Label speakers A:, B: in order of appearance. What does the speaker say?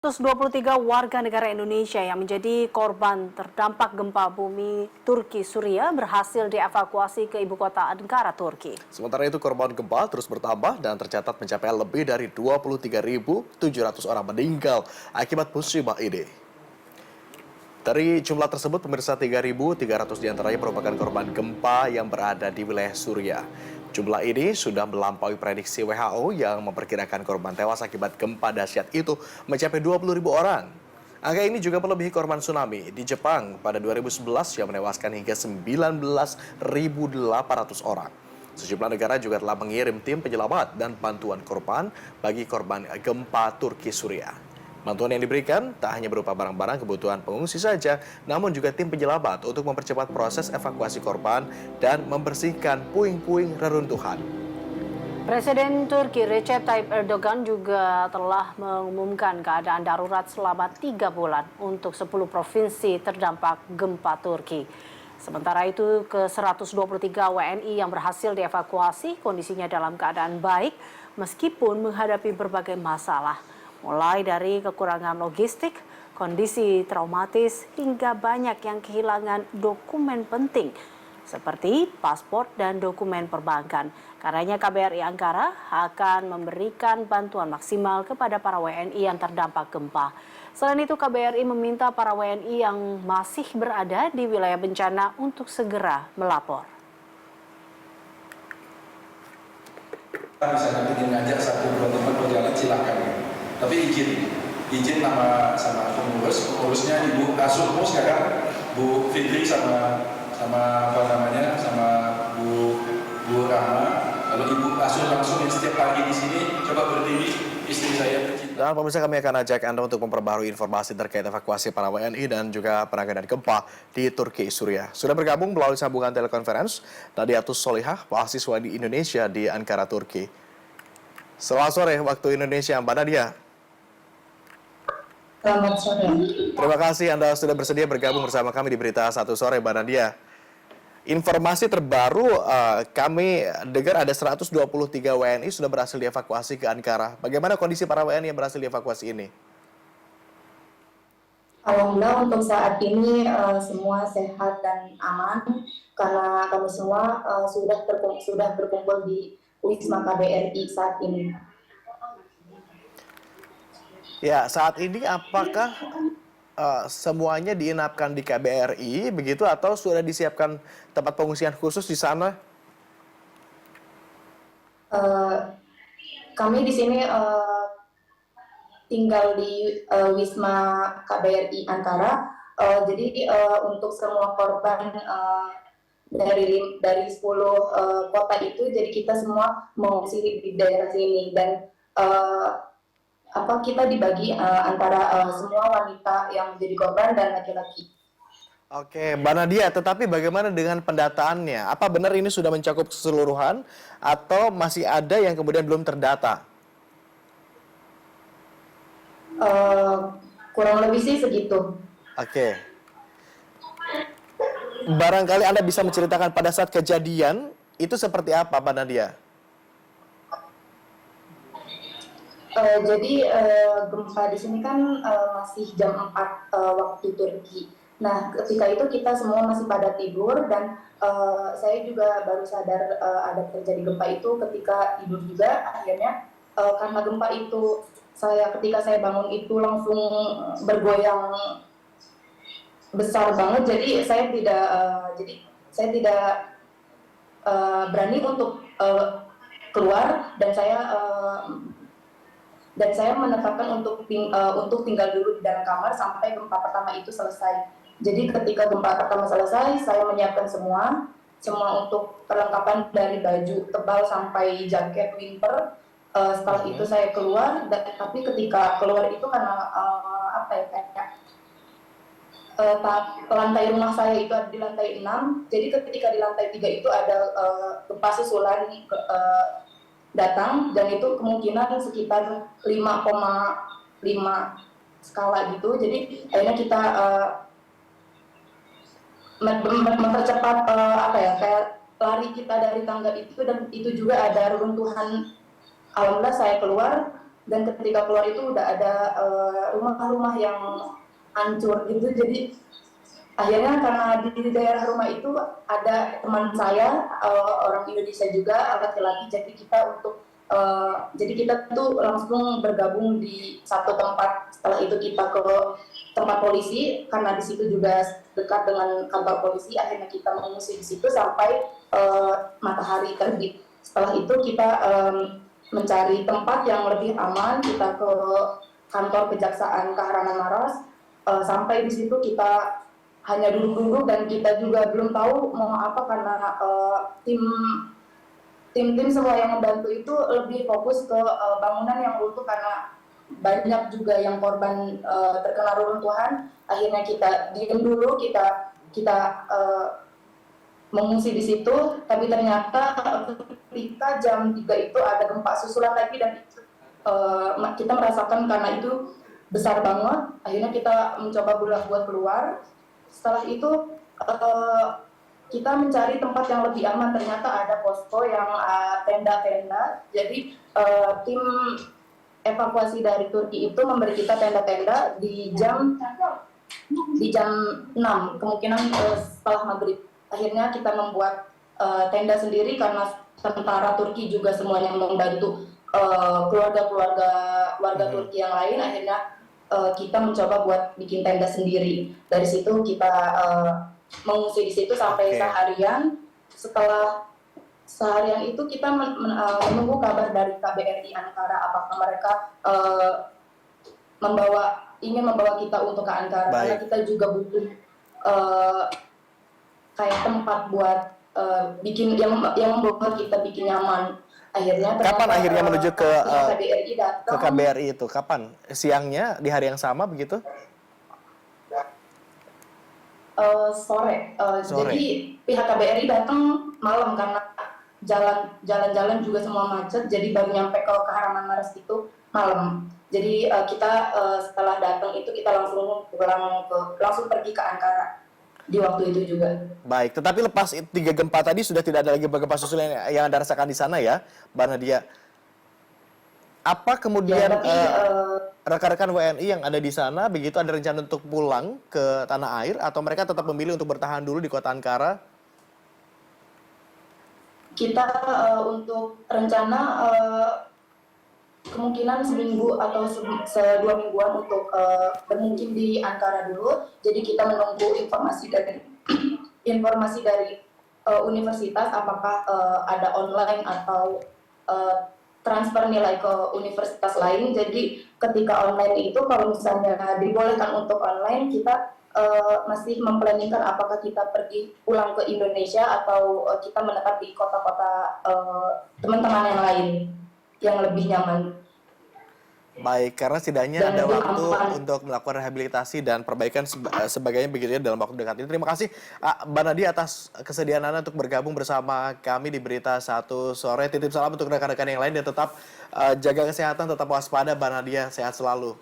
A: 123 warga negara Indonesia yang menjadi korban terdampak gempa bumi Turki Suriah berhasil dievakuasi ke ibu kota Ankara, Turki.
B: Sementara itu korban gempa terus bertambah dan tercatat mencapai lebih dari 23.700 orang meninggal akibat musibah ini. Dari jumlah tersebut, pemirsa 3.300 diantaranya merupakan korban gempa yang berada di wilayah Suriah. Jumlah ini sudah melampaui prediksi WHO yang memperkirakan korban tewas akibat gempa dahsyat itu mencapai 20.000 orang. Angka ini juga melebihi korban tsunami di Jepang pada 2011 yang menewaskan hingga 19.800 orang. Sejumlah negara juga telah mengirim tim penyelamat dan bantuan korban bagi korban gempa Turki Suriah. Bantuan yang diberikan tak hanya berupa barang-barang kebutuhan pengungsi saja, namun juga tim penyelamat untuk mempercepat proses evakuasi korban dan membersihkan puing-puing reruntuhan.
A: Presiden Turki Recep Tayyip Erdogan juga telah mengumumkan keadaan darurat selama 3 bulan untuk 10 provinsi terdampak gempa Turki. Sementara itu, ke-123 WNI yang berhasil dievakuasi kondisinya dalam keadaan baik meskipun menghadapi berbagai masalah. Mulai dari kekurangan logistik, kondisi traumatis, hingga banyak yang kehilangan dokumen penting seperti paspor dan dokumen perbankan. Karenanya KBRI Ankara akan memberikan bantuan maksimal kepada para WNI yang terdampak gempa. Selain itu, KBRI meminta para WNI yang masih berada di wilayah bencana untuk segera melapor.
C: Bisa nanti ngajak satu dua teman berjalan silakan. Tapi izin sama pengurusnya Ibu Kasummu sekarang, Bu Fitri sama Bu Rama. Kalau Ibu Asun langsung yang setiap pagi di sini coba berdiri, istri saya tercinta.
B: Dan pemirsa, kami akan ajak Anda untuk memperbarui informasi terkait evakuasi para WNI dan juga penanganan gempa di Turki Suriah. Sudah bergabung melalui sambungan telekonferensi Nadiatus Solihah, mahasiswa di Indonesia di Ankara, Turki. Selamat sore waktu Indonesia, Mbak Nadia.
D: Selamat sore.
B: Terima kasih Anda sudah bersedia bergabung bersama kami di Berita Satu Sore, Mbak Nadia. Informasi terbaru, kami dengar ada 123 WNI sudah berhasil dievakuasi ke Ankara. Bagaimana kondisi para WNI yang berhasil dievakuasi ini?
D: Alhamdulillah untuk saat ini semua sehat dan aman karena kami semua sudah berkumpul di Wisma KBRI saat ini.
B: Ya, saat ini apakah semuanya diinapkan di KBRI begitu atau sudah disiapkan tempat pengungsian khusus di sana?
D: Kami di sini tinggal di Wisma KBRI Ankara. Jadi untuk semua korban dari 10 kota itu, jadi kita semua mengungsi di daerah sini dan kita dibagi antara semua wanita yang menjadi korban dan laki-laki.
B: Oke, Mbak Nadia, tetapi bagaimana dengan pendataannya? Apa benar ini sudah mencakup keseluruhan atau masih ada yang kemudian belum terdata?
D: Kurang lebih sih segitu.
B: Oke. Barangkali Anda bisa menceritakan pada saat kejadian itu seperti apa, Mbak Nadia?
D: Jadi gempa di sini kan masih jam 4 waktu Turki. Nah, ketika itu kita semua masih pada tidur dan saya juga baru sadar ada terjadi gempa itu ketika tidur juga. Akhirnya karena gempa itu ketika saya bangun itu langsung bergoyang besar banget. Jadi saya tidak berani untuk keluar dan saya menetapkan untuk tinggal dulu di dalam kamar sampai gempa pertama itu selesai. Jadi ketika gempa pertama selesai, saya menyiapkan semua untuk perlengkapan dari baju tebal sampai jaket winter. Setelah itu saya keluar, tapi ketika keluar itu karena lantai rumah saya itu ada di lantai 6. Jadi ketika di lantai 3 itu ada gempa susulan datang dan itu kemungkinan sekitar 5,5 skala gitu. Jadi akhirnya kita mempercepat kayak lari kita dari tangga itu, dan itu juga ada reruntuhan. Alhamdulillah saya keluar dan ketika keluar itu udah ada rumah-rumah yang hancur gitu. Jadi akhirnya karena di daerah rumah itu ada teman saya orang Indonesia juga laki-laki, jadi kita tuh langsung bergabung di satu tempat. Setelah itu kita ke tempat polisi karena di situ juga dekat dengan kantor polisi. Akhirnya kita mengungsi di situ sampai matahari terbit. Setelah itu kita mencari tempat yang lebih aman. Kita ke kantor Kejaksaan Kahramanmaras. Sampai di situ kita hanya duduk-duduk dan kita juga belum tahu mau apa karena tim semua yang membantu itu lebih fokus ke bangunan yang runtuh karena banyak juga yang korban terkena reruntuhan. Akhirnya kita diam dulu, kita mengungsi di situ, tapi ternyata ketika jam 3 itu ada gempa susulan lagi dan kita merasakan karena itu besar banget. Akhirnya kita mencoba buat keluar. Setelah itu kita mencari tempat yang lebih aman. Ternyata ada posko yang tenda-tenda. Jadi tim evakuasi dari Turki itu memberi kita tenda-tenda di jam 6, kemungkinan setelah maghrib. Akhirnya kita membuat tenda sendiri karena tentara Turki juga semuanya membantu warga Turki yang lain. Akhirnya kita mencoba buat bikin tenda sendiri. Dari situ kita mengungsi di situ sampai seharian. Setelah seharian itu kita menunggu kabar dari KBRI Ankara apakah mereka ingin membawa kita untuk ke Ankara. Karena kita juga butuh kayak tempat buat bikin yang membuat kita bikin nyaman. Akhirnya
B: kapan akhirnya menuju ke
D: KBRI datang.
B: ke KBRI itu? Kapan? Siangnya di hari yang sama begitu?
D: Sore. Jadi pihak KBRI datang malam karena jalan-jalan juga semua macet. Jadi baru nyampe ke Kahramanmaras itu malam. Jadi kita setelah datang itu kita langsung pergi ke Ankara di waktu itu juga.
B: Baik, tetapi lepas 3 gempa tadi sudah tidak ada lagi gempa susulan yang Anda rasakan di sana ya, Mbak Nadia. Apa kemudian rekan-rekan WNI yang ada di sana begitu ada rencana untuk pulang ke tanah air atau mereka tetap memilih untuk bertahan dulu di kota Ankara?
D: Kita untuk rencana kemungkinan seminggu atau 2 mingguan untuk bermukim di Ankara dulu. Jadi kita menunggu informasi dari universitas apakah ada online atau transfer nilai ke universitas lain. Jadi ketika online itu kalau misalnya dibolehkan untuk online, kita masih memplaningkan apakah kita pergi pulang ke Indonesia atau kita menetap di kota-kota teman-teman yang lain yang lebih nyaman.
B: Baik, karena setidaknya ada waktu untuk melakukan rehabilitasi dan perbaikan sebagainya begitu ya dalam waktu dekat ini. Terima kasih Mbak Nadia atas kesediaan Anda untuk bergabung bersama kami di Berita Satu Sore. Titip salam untuk rekan-rekan yang lain dan tetap jaga kesehatan, tetap waspada. Mbak Nadia, sehat selalu.